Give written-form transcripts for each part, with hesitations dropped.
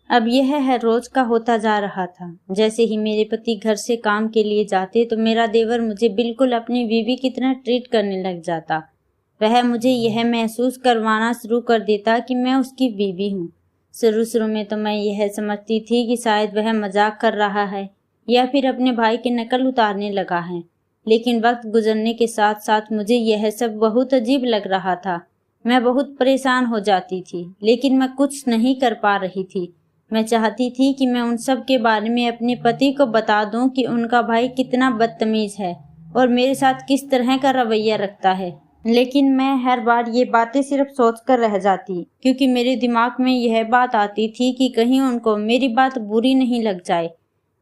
अब यह हर रोज का होता जा रहा था। जैसे ही मेरे पति घर से काम के लिए जाते तो मेरा देवर मुझे बिल्कुल अपनी बीवी की तरह ट्रीट करने लग जाता। वह मुझे यह महसूस करवाना शुरू कर देता कि मैं उसकी बीवी हूँ। शुरू में तो मैं यह समझती थी कि शायद वह मजाक कर रहा है या फिर अपने भाई की नकल उतारने लगा है, लेकिन वक्त गुजरने के साथ साथ मुझे यह सब बहुत अजीब लग रहा था। मैं बहुत परेशान हो जाती थी, लेकिन मैं कुछ नहीं कर पा रही थी। मैं चाहती थी कि मैं उन सब के बारे में अपने पति को बता दूं कि उनका भाई कितना बदतमीज है और मेरे साथ किस तरह का रवैया रखता है, लेकिन मैं हर बार ये बातें सिर्फ सोचकर रह जाती, क्योंकि मेरे दिमाग में यह बात आती थी कि कहीं उनको मेरी बात बुरी नहीं लग जाए,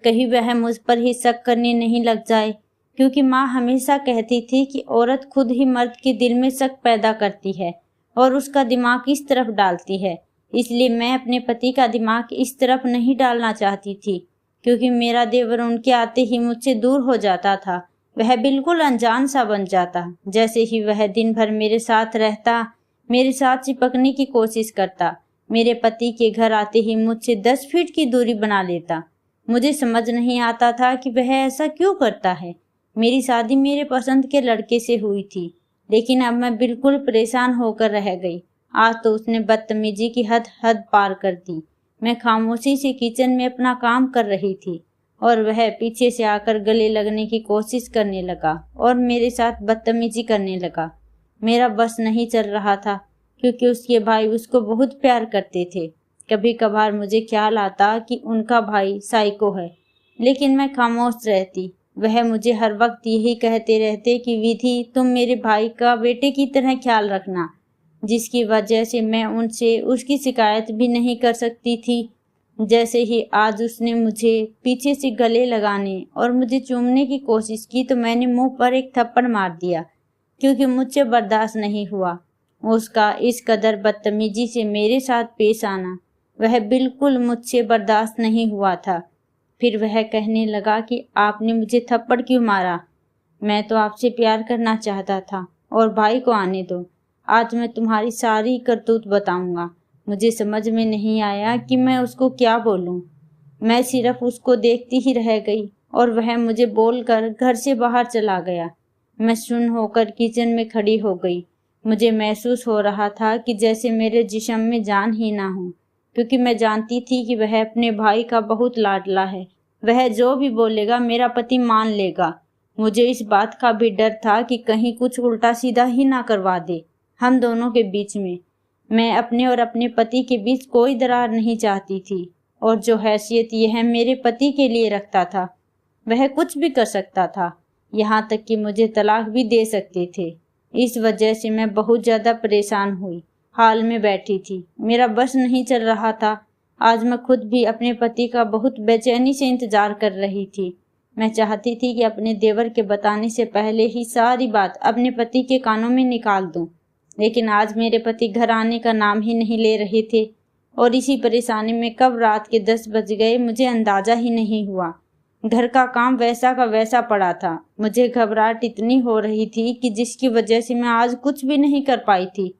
कहीं वह मुझ पर ही शक करने नहीं लग जाए, क्योंकि माँ हमेशा कहती थी कि औरत खुद ही मर्द के दिल में शक पैदा करती है और उसका दिमाग इस तरफ डालती है। इसलिए मैं अपने पति का दिमाग इस तरफ नहीं डालना चाहती थी, क्योंकि मेरा देवर उनके आते ही मुझसे दूर हो जाता था। वह बिल्कुल अनजान सा बन जाता। जैसे ही वह दिन भर मेरे साथ रहता, मेरे साथ चिपकने की कोशिश करता, मेरे पति के घर आते ही मुझसे 10 फीट की दूरी बना लेता। मुझे समझ नहीं आता था कि वह ऐसा क्यों करता है। मेरी शादी मेरे पसंद के लड़के से हुई थी, लेकिन अब मैं बिल्कुल परेशान होकर रह गई। आज तो उसने बदतमीजी की हद पार कर दी। मैं खामोशी से किचन में अपना काम कर रही थी और वह पीछे से आकर गले लगने की कोशिश करने लगा और मेरे साथ बदतमीजी करने लगा। मेरा बस नहीं चल रहा था, क्योंकि उसके भाई उसको बहुत प्यार करते थे। कभी कभार मुझे ख्याल आता कि उनका भाई साइको है, लेकिन मैं खामोश रहती। वह मुझे हर वक्त यही कहते रहते कि विधि, तुम मेरे भाई का बेटे की तरह ख्याल रखना, जिसकी वजह से मैं उनसे उसकी शिकायत भी नहीं कर सकती थी। जैसे ही आज उसने मुझे पीछे से गले लगाने और मुझे चूमने की कोशिश की तो मैंने मुंह पर एक थप्पड़ मार दिया, क्योंकि मुझसे बर्दाश्त नहीं हुआ उसका इस कदर बदतमीजी से मेरे साथ पेश आना। वह बिल्कुल मुझसे बर्दाश्त नहीं हुआ था। फिर वह कहने लगा कि आपने मुझे थप्पड़ क्यों मारा? मैं तो आपसे प्यार करना चाहता था, और भाई को आने दो, आज मैं तुम्हारी सारी करतूत बताऊंगा। मुझे समझ में नहीं आया कि मैं उसको क्या बोलूं। मैं सिर्फ उसको देखती ही रह गई और वह मुझे बोलकर घर से बाहर चला गया। मैं सुन्न होकर किचन में खड़ी हो गई। मुझे महसूस हो रहा था कि जैसे मेरे जिस्म में जान ही ना हो, क्योंकि मैं जानती थी कि वह अपने भाई का बहुत लाडला है। वह जो भी बोलेगा मेरा पति मान लेगा। मुझे इस बात का भी डर था कि कहीं कुछ उल्टा सीधा ही ना करवा दे हम दोनों के बीच में। मैं अपने और अपने पति के बीच कोई दरार नहीं चाहती थी, और जो हैसियत यह मेरे पति के लिए रखता था वह कुछ भी कर सकता था, यहाँ तक कि मुझे तलाक भी दे सकते थे। इस वजह से मैं बहुत ज़्यादा परेशान हुई, हाल में बैठी थी। मेरा बस नहीं चल रहा था। आज मैं खुद भी अपने पति का बहुत बेचैनी से इंतजार कर रही थी। मैं चाहती थी कि अपने देवर के बताने से पहले ही सारी बात अपने पति के कानों में निकाल दूं, लेकिन आज मेरे पति घर आने का नाम ही नहीं ले रहे थे, और इसी परेशानी में कब रात के 10 बज गए मुझे अंदाजा ही नहीं हुआ। घर का काम वैसा का वैसा पड़ा था। मुझे घबराहट इतनी हो रही थी कि जिसकी वजह से मैं आज कुछ भी नहीं कर पाई थी।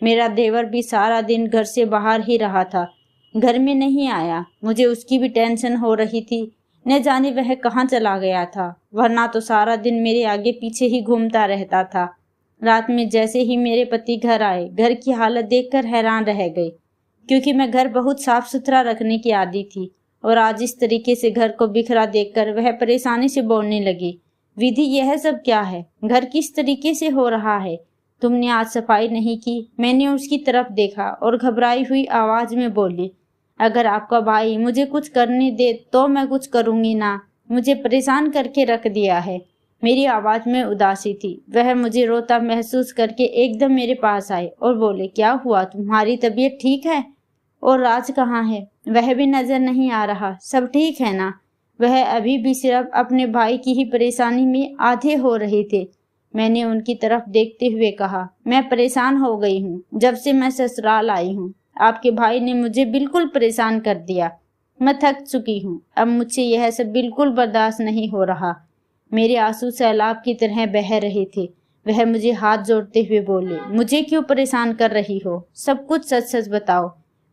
मेरा देवर भी सारा दिन घर से बाहर ही रहा था, घर में नहीं आया। मुझे उसकी भी टेंशन हो रही थी, न जाने वह कहाँ चला गया था, वरना तो सारा दिन मेरे आगे पीछे ही घूमता रहता था। रात में जैसे ही मेरे पति घर आए, घर की हालत देखकर हैरान रह गए, क्योंकि मैं घर बहुत साफ सुथरा रखने की आदी थी, और आज इस तरीके से घर को बिखरा देखकर वह परेशानी से बोलने लगी, विधि यह सब क्या है? घर किस तरीके से हो रहा है? तुमने आज सफाई नहीं की? मैंने उसकी तरफ देखा और घबराई हुई आवाज में बोली, अगर आपका भाई मुझे कुछ करने दे तो मैं कुछ करूंगी ना। मुझे परेशान करके रख दिया है। मेरी आवाज में उदासी थी। वह मुझे रोता महसूस करके एकदम मेरे पास आए और बोले, क्या हुआ? तुम्हारी तबीयत ठीक है? और राज कहाँ है? वह भी नजर नहीं आ रहा। सब ठीक है ना? वह अभी भी सिर्फ अपने भाई की ही परेशानी में आधे हो रहे थे। मैंने उनकी तरफ देखते हुए कहा, मैं परेशान हो गई हूँ जब से मैं ससुराल आई हूँ। आपके भाई ने मुझे बिल्कुल परेशान कर दिया। मैं थक चुकी हूँ। अब मुझसे यह सब बिल्कुल बर्दाश्त नहीं हो रहा। मेरे आंसू सैलाब की तरह बह रहे थे। वह मुझे हाथ जोड़ते हुए बोले, मुझे क्यों परेशान कर रही हो? सब कुछ सच सच बताओ।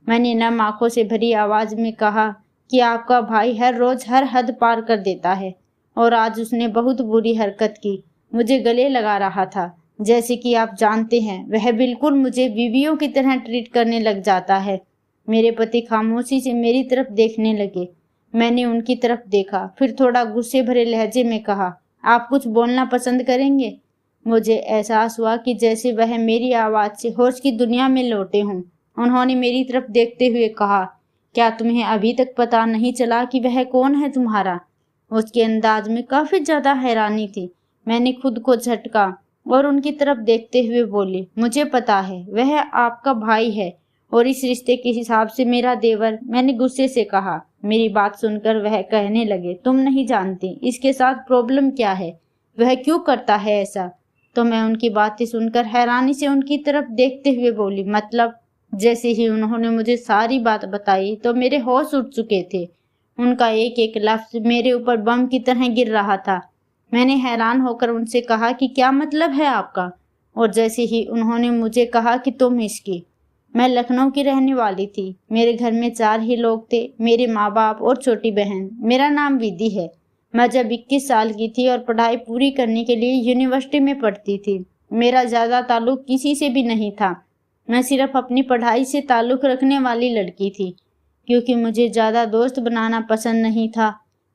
मैंने नम आंखों से भरी आवाज में कहा कि आपका भाई हर रोज हर हद पार कर देता है और आज उसने बहुत बुरी हरकत की। मुझे गले लगा रहा था। जैसे कि आप जानते हैं, वह बिल्कुल मुझे बीवियों की तरह ट्रीट करने लग जाता है। मेरे पति खामोशी से मेरी तरफ देखने लगे। मैंने उनकी तरफ देखा, फिर थोड़ा गुस्से भरे लहजे में कहा, आप कुछ बोलना पसंद करेंगे? मुझे एहसास हुआ कि जैसे वह मेरी आवाज से होश की दुनिया में लौटे हों। उन्होंने मेरी तरफ देखते हुए कहा, क्या तुम्हें अभी तक पता नहीं चला कि वह कौन है तुम्हारा? उसके अंदाज में काफी ज्यादा हैरानी थी। मैंने खुद को झटका और उनकी तरफ देखते हुए बोली, मुझे पता है, वह आपका भाई है और इस रिश्ते के हिसाब से मेरा देवर। मैंने गुस्से से कहा। मेरी बात सुनकर वह कहने लगे, तुम नहीं जानती इसके साथ प्रॉब्लम क्या है, वह क्यों करता है ऐसा? तो मैं उनकी बातें सुनकर हैरानी से उनकी तरफ देखते हुए बोली, मतलब? जैसे ही उन्होंने मुझे सारी बात बताई तो मेरे होश उड़ चुके थे। उनका एक एक लफ्ज मेरे ऊपर बम की तरह गिर रहा था। मैंने हैरान होकर उनसे कहा कि क्या मतलब है आपका? और जैसे ही उन्होंने मुझे कहा कि तुम इसकी। मैं लखनऊ की रहने वाली थी। मेरे घर में 4 ही लोग थे, मेरे माँ बाप और छोटी बहन। मेरा नाम विधि है। मैं जब 21 साल की थी और पढ़ाई पूरी करने के लिए यूनिवर्सिटी में पढ़ती थी। मेरा ज़्यादा ताल्लुक किसी से भी नहीं था। मैं सिर्फ अपनी पढ़ाई से ताल्लुक रखने वाली लड़की थी। क्योंकि मुझे ज़्यादा दोस्त बनाना पसंद नहीं था,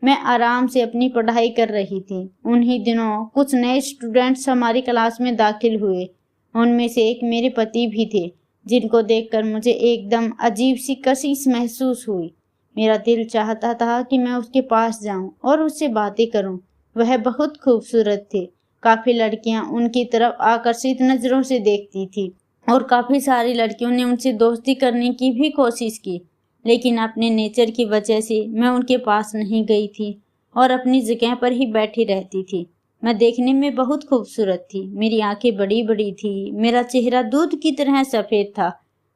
मैं आराम से अपनी पढ़ाई कर रही थी। उन्हीं दिनों कुछ नए स्टूडेंट्स हमारी क्लास में दाखिल हुए। उनमें से एक मेरे पति भी थे, जिनको देखकर मुझे एकदम अजीब सी कशिश महसूस हुई। मेरा दिल चाहता था कि मैं उसके पास जाऊं और उससे बातें करूं। वह बहुत खूबसूरत थे। काफ़ी लड़कियां उनकी तरफ आकर्षित नज़रों से देखती थी और काफ़ी सारी लड़कियों ने उनसे दोस्ती करने की भी कोशिश की, लेकिन अपने नेचर की वजह से मैं उनके पास नहीं गई थी और अपनी जगह पर ही बैठी रहती थी। मैं देखने में बहुत खूबसूरत थी। मेरी आंखें बड़ी बड़ी थी। मेरा चेहरा दूध की तरह सफ़ेद था।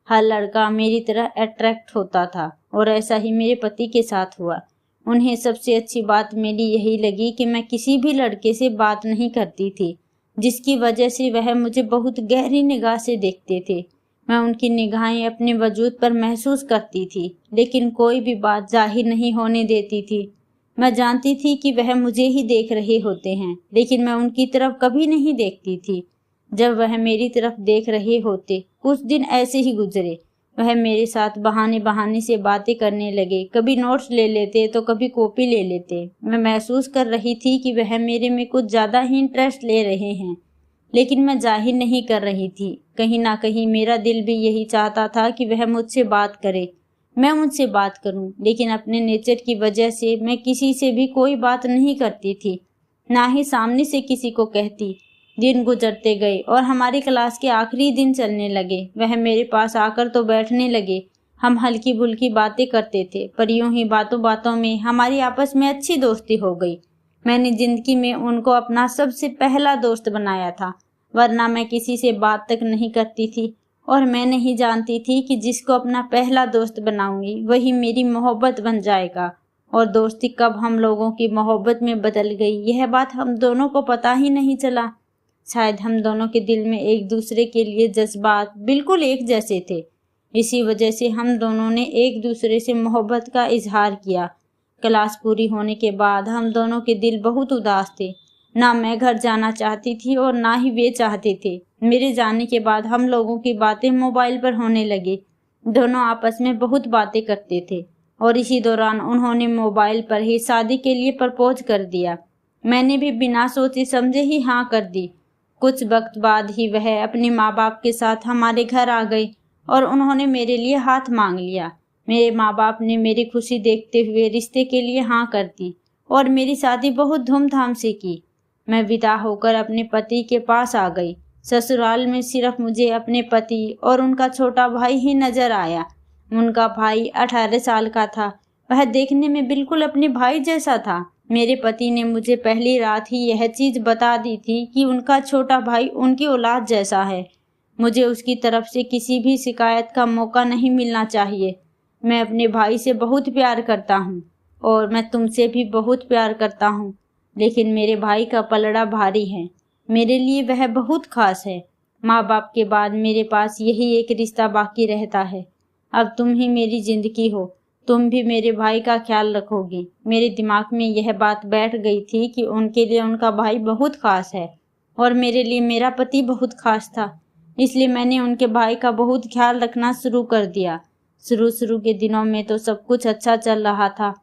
हर लड़का मेरी तरह अट्रैक्ट होता था और ऐसा ही मेरे पति के साथ हुआ। उन्हें सबसे अच्छी बात मेरी यही लगी कि मैं किसी भी लड़के से बात नहीं करती थी, जिसकी वजह से वह मुझे बहुत गहरी निगाह से देखते थे। मैं उनकी निगाहें अपने वजूद पर महसूस करती थी, लेकिन कोई भी बात जाहिर नहीं होने देती थी। मैं जानती थी कि वह मुझे ही देख रहे होते हैं, लेकिन मैं उनकी तरफ कभी नहीं देखती थी। जब वह मेरी तरफ देख रहे होते, कुछ दिन ऐसे ही गुजरे। वह मेरे साथ बहाने बहाने से बातें करने लगे। कभी नोट्स ले लेते तो कभी कॉपी ले लेते। मैं महसूस कर रही थी कि वह मेरे में कुछ ज़्यादा ही इंटरेस्ट ले रहे हैं, लेकिन मैं जाहिर नहीं कर रही थी। कहीं ना कहीं मेरा दिल भी यही चाहता था कि वह मुझसे बात करे, मैं उनसे बात करूं, लेकिन अपने नेचर की वजह से मैं किसी से भी कोई बात नहीं करती थी, ना ही सामने से किसी को कहती। दिन गुजरते गए और हमारी क्लास के आखिरी दिन चलने लगे। वह मेरे पास आकर तो बैठने लगे। हम हल्की फुल्की बातें करते थे, पर यूं ही बातों बातों में हमारी आपस में अच्छी दोस्ती हो गई। मैंने जिंदगी में उनको अपना सबसे पहला दोस्त बनाया था, वरना मैं किसी से बात तक नहीं करती थी। और मैं नहीं जानती थी कि जिसको अपना पहला दोस्त बनाऊंगी वही मेरी मोहब्बत बन जाएगा। और दोस्ती कब हम लोगों की मोहब्बत में बदल गई, यह बात हम दोनों को पता ही नहीं चला। शायद हम दोनों के दिल में एक दूसरे के लिए जज्बात बिल्कुल एक जैसे थे। इसी वजह से हम दोनों ने एक दूसरे से मोहब्बत का इजहार किया। क्लास पूरी होने के बाद हम दोनों के दिल बहुत उदास थे। ना मैं घर जाना चाहती थी और ना ही वे चाहते थे। मेरे जाने के बाद हम लोगों की बातें मोबाइल पर होने लगी। दोनों आपस में बहुत बातें करते थे और इसी दौरान उन्होंने मोबाइल पर ही शादी के लिए प्रपोज कर दिया। मैंने भी बिना सोचे समझे ही हाँ कर दी। कुछ वक्त बाद ही वह अपने माँ बाप के साथ हमारे घर आ गई और उन्होंने मेरे लिए हाथ मांग लिया। मेरे माँ बाप ने मेरी खुशी देखते हुए रिश्ते के लिए हाँ कर दी और मेरी शादी बहुत धूमधाम से की। मैं विदा होकर अपने पति के पास आ गई। ससुराल में सिर्फ मुझे अपने पति और उनका छोटा भाई ही नजर आया। उनका भाई 18 साल का था। वह देखने में बिल्कुल अपने भाई जैसा था। मेरे पति ने मुझे पहली रात ही यह चीज़ बता दी थी कि उनका छोटा भाई उनकी औलाद जैसा है। मुझे उसकी तरफ से किसी भी शिकायत का मौका नहीं मिलना चाहिए। मैं अपने भाई से बहुत प्यार करता हूँ और मैं तुमसे भी बहुत प्यार करता हूँ, लेकिन मेरे भाई का पलड़ा भारी है। मेरे लिए वह बहुत खास है। माँ बाप के बाद मेरे पास यही एक रिश्ता बाकी रहता है। अब तुम ही मेरी जिंदगी हो, तुम भी मेरे भाई का ख्याल रखोगी। मेरे दिमाग में यह बात बैठ गई थी कि उनके लिए उनका भाई बहुत खास है और मेरे लिए मेरा पति बहुत खास था। इसलिए मैंने उनके भाई का बहुत ख्याल रखना शुरू कर दिया। शुरू के दिनों में तो सब कुछ अच्छा चल रहा था।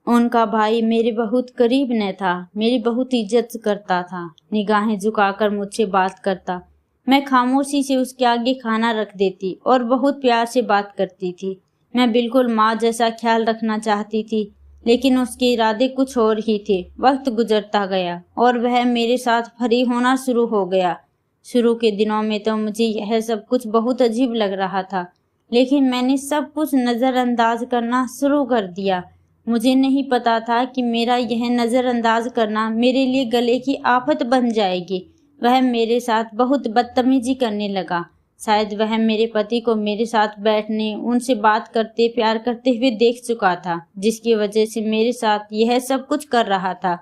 उनका भाई मेरे बहुत करीब न था, मेरी बहुत इज्जत करता था, निगाहें झुकाकर मुझसे बात करता। मैं खामोशी से उसके आगे खाना रख देती और बहुत प्यार से बात करती थी। मैं बिल्कुल माँ जैसा ख्याल रखना चाहती थी, लेकिन उसके इरादे कुछ और ही थे। वक्त गुजरता गया और वह मेरे साथ फरी होना शुरू हो गया। शुरू के दिनों में तो मुझे यह सब कुछ बहुत अजीब लग रहा था, लेकिन मैंने सब कुछ नज़रअंदाज करना शुरू कर दिया। मुझे नहीं पता था कि मेरा यह नज़रअंदाज करना मेरे लिए गले की आफत बन जाएगी। वह मेरे साथ बहुत बदतमीजी करने लगा। शायद वह मेरे पति को मेरे साथ बैठने, उनसे बात करते, प्यार करते हुए देख चुका था, जिसकी वजह से मेरे साथ यह सब कुछ कर रहा था।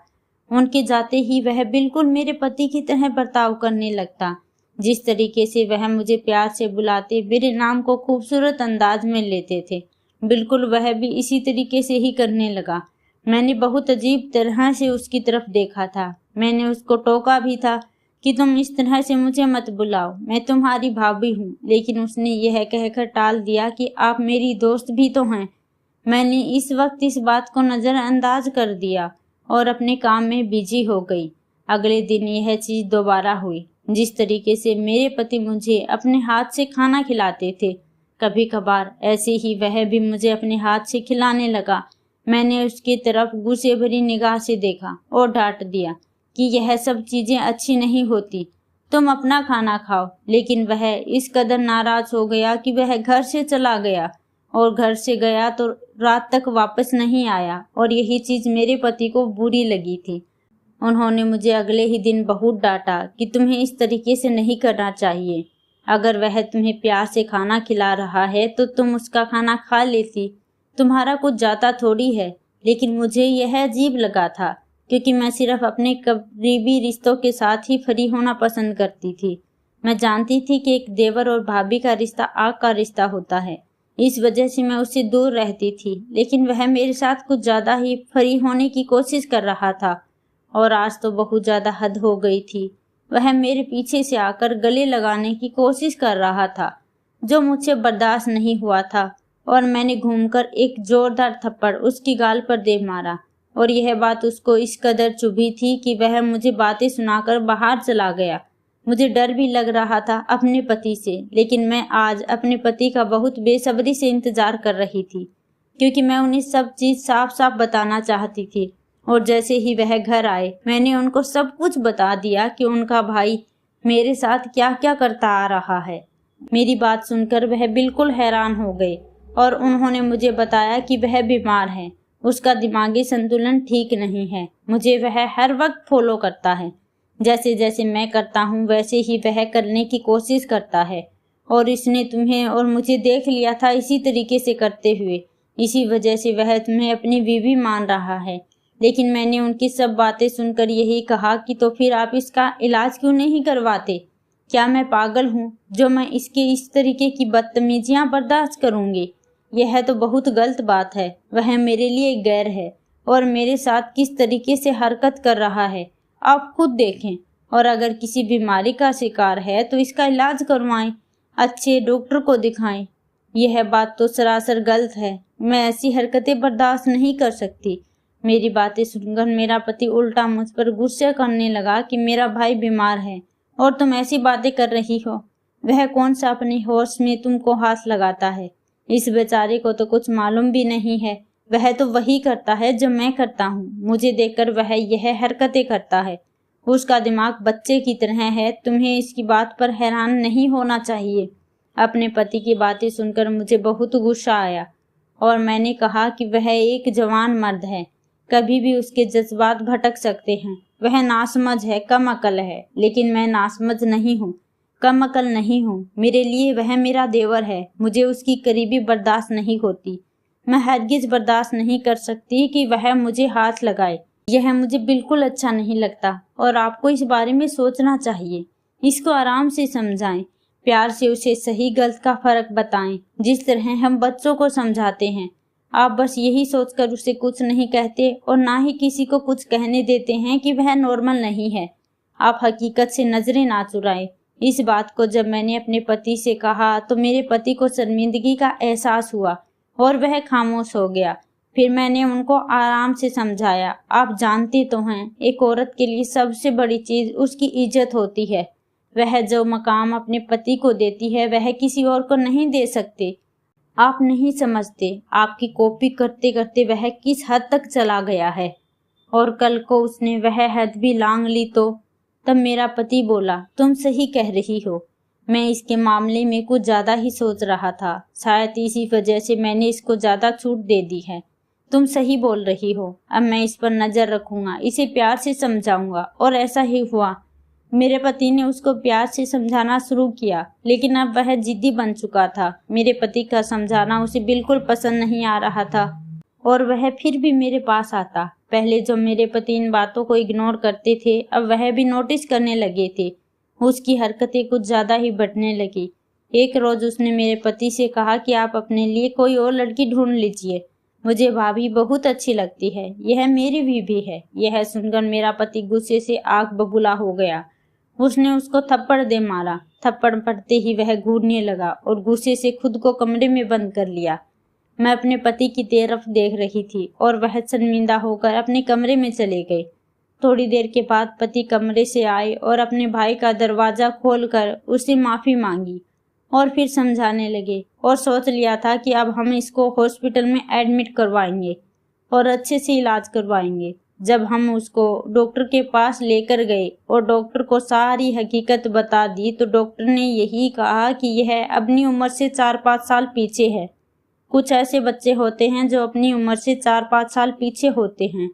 उनके जाते ही वह बिल्कुल मेरे पति की तरह बर्ताव करने लगता। जिस तरीके से वह मुझे प्यार से बुलाते, मेरे नाम को खूबसूरत अंदाज में लेते थे, बिल्कुल वह भी इसी तरीके से ही करने लगा। मैंने बहुत अजीब तरह से उसकी तरफ देखा था। मैंने उसको टोका भी था कि तुम इस तरह से मुझे मत बुलाओ, मैं तुम्हारी भाभी हूँ, लेकिन उसने यह कहकर टाल दिया कि आप मेरी दोस्त भी तो हैं। मैंने इस वक्त इस बात को नज़रअंदाज कर दिया और अपने काम में बिजी हो गई। अगले दिन यह चीज़ दोबारा हुई। जिस तरीके से मेरे पति मुझे अपने हाथ से खाना खिलाते थे, कभी कभार ऐसे ही वह भी मुझे अपने हाथ से खिलाने लगा। मैंने उसकी तरफ गुस्से भरी निगाह से देखा और डांट दिया कि यह सब चीज़ें अच्छी नहीं होती, तुम अपना खाना खाओ। लेकिन वह इस कदर नाराज हो गया कि वह घर से चला गया और घर से गया तो रात तक वापस नहीं आया और यही चीज़ मेरे पति को बुरी लगी थी। उन्होंने मुझे अगले ही दिन बहुत डांटा कि तुम्हें इस तरीके से नहीं करना चाहिए। अगर वह तुम्हें प्यार से खाना खिला रहा है तो तुम उसका खाना खा लेती, तुम्हारा कुछ जाता थोड़ी है। लेकिन मुझे यह अजीब लगा था, क्योंकि मैं सिर्फ अपने करीबी रिश्तों के साथ ही फ्री होना पसंद करती थी। मैं जानती थी कि एक देवर और भाभी का रिश्ता आग का रिश्ता होता है, इस वजह से मैं उससे दूर रहती थी। लेकिन वह मेरे साथ कुछ ज़्यादा ही फ्री होने की कोशिश कर रहा था और आज तो बहुत ज़्यादा हद हो गई थी। वह मेरे पीछे से आकर गले लगाने की कोशिश कर रहा था, जो मुझसे बर्दाश्त नहीं हुआ था, और मैंने घूमकर एक जोरदार थप्पड़ उसकी गाल पर दे मारा। और यह बात उसको इस कदर चुभी थी कि वह मुझे बातें सुनाकर बाहर चला गया। मुझे डर भी लग रहा था अपने पति से, लेकिन मैं आज अपने पति का बहुत बेसब्री से इंतजार कर रही थी, क्योंकि मैं उन्हें सब चीज़ साफ साफ बताना चाहती थी। और जैसे ही वह घर आए, मैंने उनको सब कुछ बता दिया कि उनका भाई मेरे साथ क्या क्या करता आ रहा है। मेरी बात सुनकर वह बिल्कुल हैरान हो गए और उन्होंने मुझे बताया कि वह बीमार है, उसका दिमागी संतुलन ठीक नहीं है। मुझे वह हर वक्त फॉलो करता है, जैसे जैसे मैं करता हूँ वैसे ही वह करने की कोशिश करता है। और इसने तुम्हें और मुझे देख लिया था इसी तरीके से करते हुए, इसी वजह से वह तुम्हें अपनी बीवी मान रहा है। लेकिन मैंने उनकी सब बातें सुनकर यही कहा कि तो फिर आप इसका इलाज क्यों नहीं करवाते? क्या मैं पागल हूँ जो मैं इसके इस तरीके की बदतमीजियाँ बर्दाश्त करूँगी? यह तो बहुत गलत बात है। वह मेरे लिए गैर है और मेरे साथ किस तरीके से हरकत कर रहा है आप खुद देखें। और अगर किसी बीमारी का शिकार है तो इसका इलाज करवाएं, अच्छे डॉक्टर को दिखाएं। यह बात तो सरासर गलत है। मैं ऐसी हरकतें बर्दाश्त नहीं कर सकती। मेरी बातें सुनकर मेरा पति उल्टा मुझ पर गुस्सा करने लगा कि मेरा भाई बीमार है और तुम ऐसी बातें कर रही हो। वह कौन सा अपने होश में तुमको हाथ लगाता है? इस बेचारे को तो कुछ मालूम भी नहीं है। वह तो वही करता है जो मैं करता हूँ। मुझे देखकर वह यह हरकतें करता है। उसका दिमाग बच्चे की तरह है। तुम्हें इसकी बात पर हैरान नहीं होना चाहिए। अपने पति की बातें सुनकर मुझे बहुत गुस्सा आया और मैंने कहा कि वह एक जवान मर्द है, कभी भी उसके जज्बात भटक सकते हैं। वह नासमझ है, कम अकल है, लेकिन मैं नासमझ नहीं हूँ, कम अकल नहीं हूँ। मेरे लिए वह मेरा देवर है। मुझे उसकी करीबी बर्दाश्त नहीं होती। मैं हरगिज बर्दाश्त नहीं कर सकती कि वह मुझे हाथ लगाए। यह मुझे बिल्कुल अच्छा नहीं लगता और आपको इस बारे में सोचना चाहिए। इसको आराम से समझाएं। प्यार से उसे सही गलत का फर्क बताएं, जिस तरह हम बच्चों को समझाते हैं। आप बस यही सोचकर उसे कुछ नहीं कहते और ना ही किसी को कुछ कहने देते हैं कि वह नॉर्मल नहीं है। आप हकीकत से नजरें ना चुराएं। इस बात को जब मैंने अपने पति से कहा तो मेरे पति को शर्मिंदगी का एहसास हुआ और वह खामोश हो गया। फिर मैंने उनको आराम से समझाया, आप जानते तो हैं, एक औरत के लिए सबसे बड़ी चीज उसकी इज्जत होती है। वह जो मकाम अपने पति को देती है वह किसी और को नहीं दे सकते। आप नहीं समझते आपकी कॉपी करते करते वह किस हद तक चला गया है, और कल को उसने वह हद भी लांघ ली तो। तब मेरा पति बोला, तुम सही कह रही हो, मैं इसके मामले में कुछ ज्यादा ही सोच रहा था, शायद इसी वजह से मैंने इसको ज्यादा छूट दे दी है। तुम सही बोल रही हो, अब मैं इस पर नजर रखूंगा, इसे प्यार से समझाऊंगा। और ऐसा ही हुआ। मेरे पति ने उसको प्यार से समझाना शुरू किया, लेकिन अब वह जिद्दी बन चुका था। मेरे पति का समझाना उसे बिल्कुल पसंद नहीं आ रहा था और वह फिर भी मेरे पास आता। पहले जो मेरे पति इन बातों को इग्नोर करते थे, अब वह भी नोटिस करने लगे थे। उसकी हरकतें कुछ ज्यादा ही बढ़ने लगी। एक रोज उसने मेरे पति से कहा कि आप अपने लिए कोई और लड़की ढूंढ लीजिए, मुझे भाभी बहुत अच्छी लगती है, यह मेरी बीवी है। यह सुनकर मेरा पति गुस्से से आग बबूला हो गया। उसने उसको थप्पड़ दे मारा। थप्पड़ पड़ते ही वह घूरने लगा और गुस्से से खुद को कमरे में बंद कर लिया। मैं अपने पति की तरफ देख रही थी और वह शर्मिंदा होकर अपने कमरे में चले गए। थोड़ी देर के बाद पति कमरे से आए और अपने भाई का दरवाजा खोलकर उससे माफी मांगी और फिर समझाने लगे। और सोच लिया था कि अब हम इसको हॉस्पिटल में एडमिट करवाएंगे और अच्छे से इलाज करवाएंगे। जब हम उसको डॉक्टर के पास लेकर गए और डॉक्टर को सारी हकीकत बता दी तो डॉक्टर ने यही कहा कि यह अपनी उम्र से 4-5 साल पीछे है। कुछ ऐसे बच्चे होते हैं जो अपनी उम्र से 4-5 साल पीछे होते हैं,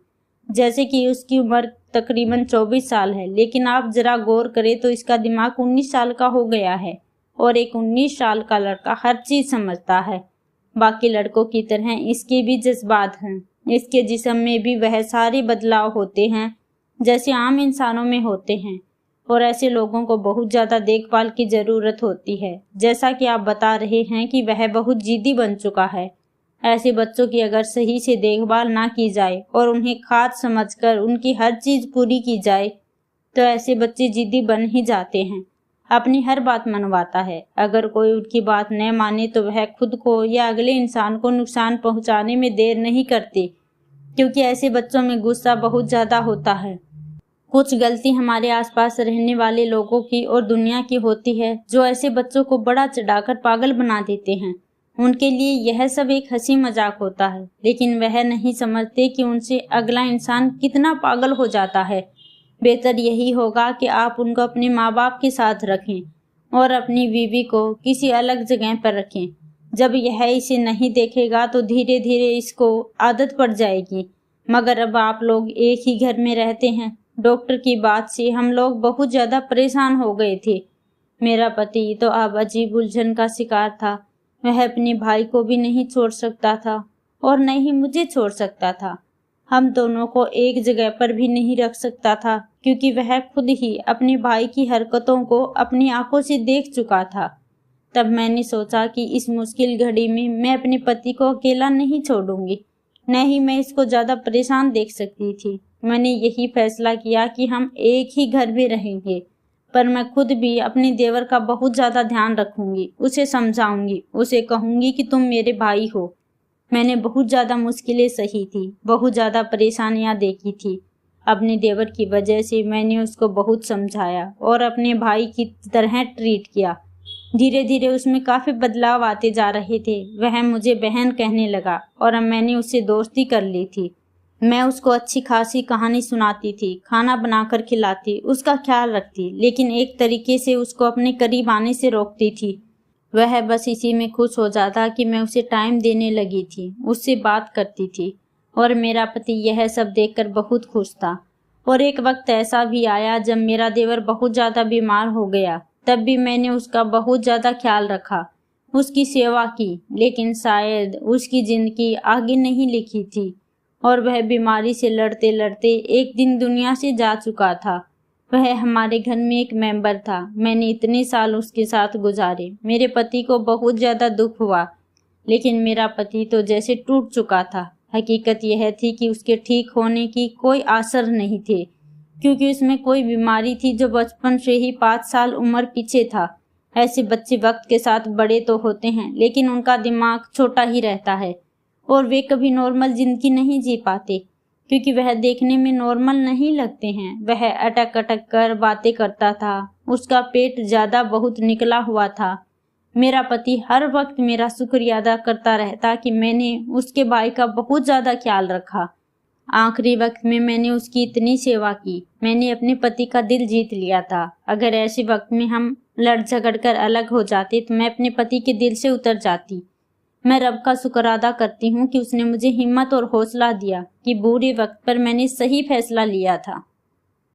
जैसे कि उसकी उम्र तकरीबन 24 साल है, लेकिन आप जरा गौर करें तो इसका दिमाग 19 साल का हो गया है। और एक 19 साल का लड़का हर चीज समझता है। बाकी लड़कों की तरह इसके भी जज्बात हैं। इसके जिस्म में भी वह सारे बदलाव होते हैं जैसे आम इंसानों में होते हैं, और ऐसे लोगों को बहुत ज़्यादा देखभाल की ज़रूरत होती है। जैसा कि आप बता रहे हैं कि वह बहुत जिद्दी बन चुका है। ऐसे बच्चों की अगर सही से देखभाल ना की जाए और उन्हें खाद समझकर उनकी हर चीज़ पूरी की जाए तो ऐसे बच्चे जिद्दी बन ही जाते हैं। अपनी हर बात मनवाता है। अगर कोई उनकी बात न माने तो वह खुद को या अगले इंसान को नुकसान पहुंचाने में देर नहीं करते, क्योंकि ऐसे बच्चों में गुस्सा बहुत ज़्यादा होता है। कुछ गलती हमारे आसपास रहने वाले लोगों की और दुनिया की होती है, जो ऐसे बच्चों को बड़ा चढ़ाकर पागल बना देते हैं। उनके लिए यह सब एक हंसी मजाक होता है, लेकिन वह नहीं समझते कि उनसे अगला इंसान कितना पागल हो जाता है। बेहतर यही होगा कि आप उनको अपने माँ बाप के साथ रखें और अपनी बीवी को किसी अलग जगह पर रखें। जब यह इसे नहीं देखेगा तो धीरे धीरे इसको आदत पड़ जाएगी। मगर अब आप लोग एक ही घर में रहते हैं। डॉक्टर की बात से हम लोग बहुत ज़्यादा परेशान हो गए थे। मेरा पति तो अब अजीब उलझन का शिकार था। वह अपने भाई को भी नहीं छोड़ सकता था और न ही मुझे छोड़ सकता था। हम दोनों को एक जगह पर भी नहीं रख सकता था, क्योंकि वह खुद ही अपने भाई की हरकतों को अपनी आंखों से देख चुका था। तब मैंने सोचा कि इस मुश्किल घड़ी में मैं अपने पति को अकेला नहीं छोड़ूंगी, न ही मैं इसको ज़्यादा परेशान देख सकती थी। मैंने यही फैसला किया कि हम एक ही घर में रहेंगे, पर मैं खुद भी अपने देवर का बहुत ज़्यादा ध्यान रखूंगी, उसे समझाऊंगी, उसे कहूंगी कि तुम मेरे भाई हो। मैंने बहुत ज़्यादा मुश्किलें सही थी, बहुत ज़्यादा परेशानियां देखी थी। अपने देवर की वजह से मैंने उसको बहुत समझाया और अपने भाई की तरह ट्रीट किया। धीरे धीरे उसमें काफ़ी बदलाव आते जा रहे थे। वह मुझे बहन कहने लगा और अब मैंने उससे दोस्ती कर ली थी। मैं उसको अच्छी खासी कहानी सुनाती थी, खाना बनाकर खिलाती, उसका ख्याल रखती, लेकिन एक तरीके से उसको अपने करीब आने से रोकती थी। वह बस इसी में खुश हो जाता कि मैं उसे टाइम देने लगी थी, उससे बात करती थी, और मेरा पति यह सब देखकर बहुत खुश था। और एक वक्त ऐसा भी आया जब मेरा देवर बहुत ज़्यादा बीमार हो गया। तब भी मैंने उसका बहुत ज़्यादा ख्याल रखा, उसकी सेवा की, लेकिन शायद उसकी ज़िंदगी आगे नहीं लिखी थी और वह बीमारी से लड़ते लड़ते एक दिन दुनिया से जा चुका था। वह हमारे घर में एक मेंबर था। मैंने इतने साल उसके साथ गुजारे। मेरे पति को बहुत ज़्यादा दुख हुआ, लेकिन मेरा पति तो जैसे टूट चुका था। हकीकत यह थी कि उसके ठीक होने की कोई आसार नहीं थे, क्योंकि उसमें कोई बीमारी थी जो बचपन से ही 5 साल उम्र पीछे था। ऐसे बच्चे वक्त के साथ बड़े तो होते हैं, लेकिन उनका दिमाग छोटा ही रहता है और वे कभी नॉर्मल जिंदगी नहीं जी पाते, क्योंकि वह देखने में नॉर्मल नहीं लगते हैं। वह अटक अटक कर बातें करता था। उसका पेट ज़्यादा बहुत निकला हुआ था। मेरा पति हर वक्त मेरा शुक्रिया अदा करता रहता कि मैंने उसके भाई का बहुत ज़्यादा ख्याल रखा। आखिरी वक्त में मैंने उसकी इतनी सेवा की। मैंने अपने पति का दिल जीत लिया था। अगर ऐसे वक्त में हम लड़ झगड़ कर अलग हो जाते तो मैं अपने पति के दिल से उतर जाती। मैं रब का शुक्र अदा करती हूँ कि उसने मुझे हिम्मत और हौसला दिया कि बुरे वक्त पर मैंने सही फैसला लिया था।